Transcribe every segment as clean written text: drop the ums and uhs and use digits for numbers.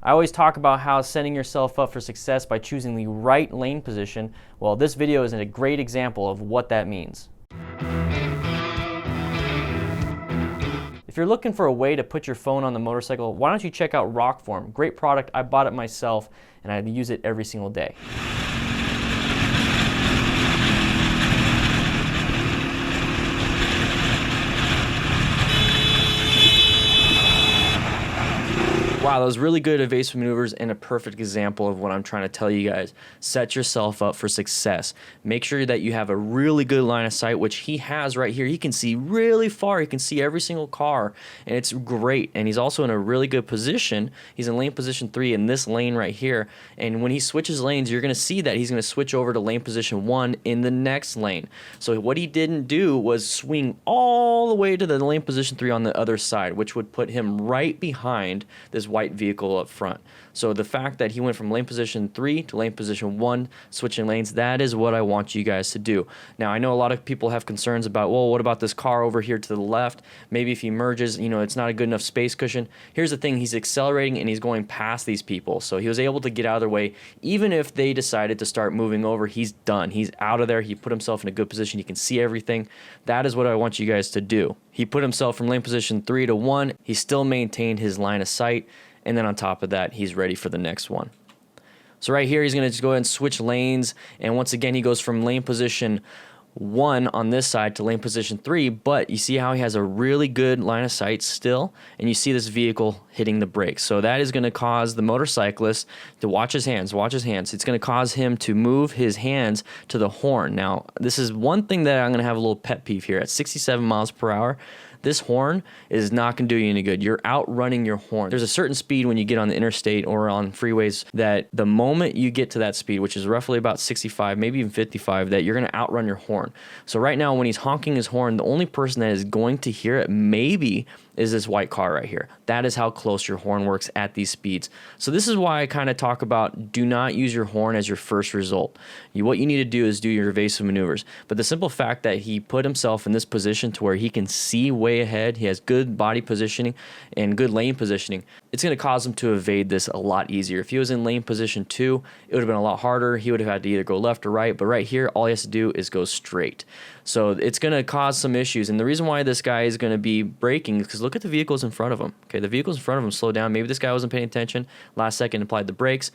I always talk about how setting yourself up for success by choosing the right lane position. Well, this video is a great example of what that means. If you're looking for a way to put your phone on the motorcycle, why don't you check out Rockform? Great product. I bought it myself and I use it every single day. Wow, those really good evasive maneuvers and a perfect example of what I'm trying to tell you guys. Set yourself up for success. Make sure that you have a really good line of sight, which he has right here. He can see really far. He can see every single car, and it's great. And he's also in a really good position. He's in lane position 3 in this lane right here. And when he switches lanes, you're going to see that he's going to switch over to lane position 1 in the next lane. So what he didn't do was swing all the way to the lane position 3 on the other side, which would put him right behind this white vehicle up front. So the fact that he went from lane position 3 to lane position 1, switching lanes, that is what I want you guys to do. Now, I know a lot of people have concerns about, well, what about this car over here to the left? Maybe if he merges, you know, it's not a good enough space cushion. Here's the thing, he's accelerating and he's going past these people. So he was able to get out of their way. Even if they decided to start moving over, he's done. He's out of there. He put himself in a good position. He can see everything. That is what I want you guys to do. He put himself from lane position 3 to 1. He still maintained his line of sight. And then on top of that, he's ready for the next one. So right here, he's going to just go ahead and switch lanes. And once again, he goes from lane position 1 on this side to lane position 3. But you see how he has a really good line of sight still. And you see this vehicle hitting the brakes. So that is going to cause the motorcyclist to watch his hands, watch his hands. It's going to cause him to move his hands to the horn. Now, this is one thing that I'm going to have a little pet peeve here. At 67 miles per hour, this horn is not going to do you any good. You're outrunning your horn. There's a certain speed when you get on the interstate or on freeways that the moment you get to that speed, which is roughly about 65, maybe even 55, that you're going to outrun your horn. So right now when he's honking his horn, the only person that is going to hear it maybe is this white car right here. That is how close your horn works at these speeds. So this is why I kind of talk about do not use your horn as your first result. What you need to do is do your evasive maneuvers. But the simple fact that he put himself in this position to where he can see way ahead, he has good body positioning and good lane positioning, it's going to cause him to evade this a lot easier. If he was in lane position 2, it would have been a lot harder. He would have had to either go left or right, but right here, all he has to do is go straight. So it's going to cause some issues. And the reason why this guy is going to be braking is because look at the vehicles in front of him. Okay, the vehicles in front of him slow down. Maybe this guy wasn't paying attention. Last second applied the brakes.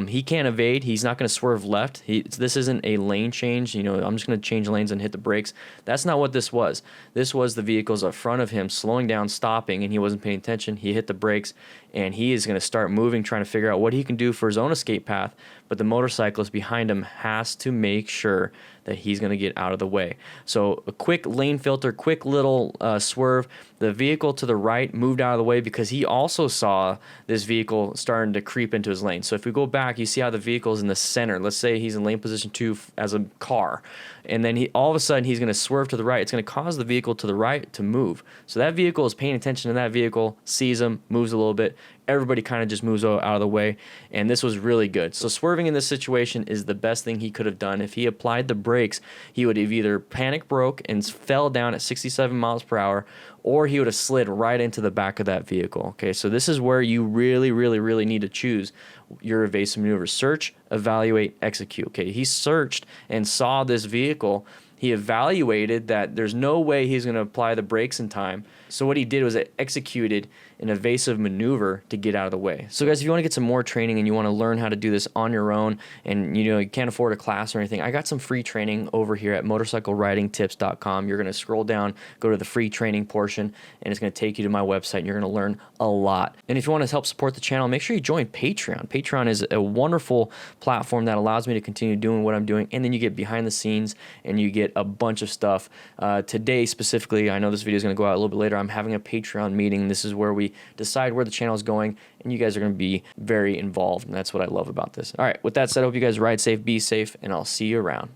He can't evade. He's not going to swerve left. This isn't a lane change. You know, I'm just going to change lanes and hit the brakes. That's not what this was. This was the vehicles up front of him slowing down, stopping, and he wasn't paying attention. He hit the brakes, and he is going to start moving, trying to figure out what he can do for his own escape path. But the motorcyclist behind him has to make sure that he's going to get out of the way. So a quick lane filter, quick little swerve. The vehicle to the right moved out of the way because he also saw this vehicle starting to creep into his lane. So if we go back, you see how the vehicle is in the center. Let's say he's in lane position 2 as a car. And then all of a sudden he's going to swerve to the right. It's going to cause the vehicle to the right to move. So that vehicle is paying attention to that vehicle, sees him, moves a little bit. Everybody kind of just moves out of the way, and this was really good. So swerving in this situation is the best thing he could have done. If he applied the brakes, he would have either panic broke and fell down at 67 miles per hour, or he would have slid right into the back of that vehicle. Okay, so this is where you really need to choose your evasive maneuver. Search, evaluate, execute. Okay, he searched and saw this vehicle. He evaluated that there's no way he's going to apply the brakes in time. So what he did was executed an evasive maneuver to get out of the way. So guys, if you want to get some more training and you want to learn how to do this on your own and you can't afford a class or anything, I got some free training over here at motorcycleridingtips.com. You're going to scroll down, go to the free training portion, and it's going to take you to my website, and you're going to learn a lot. And if you want to help support the channel, make sure you join Patreon. Patreon is a wonderful platform that allows me to continue doing what I'm doing, and then you get behind the scenes and you get a bunch of stuff. Today specifically, I know this video is going to go out a little bit later, I'm having a Patreon meeting. This is where we decide where the channel is going, and you guys are going to be very involved, and that's what I love about this. All right, with that said, I hope you guys ride safe, be safe, and I'll see you around.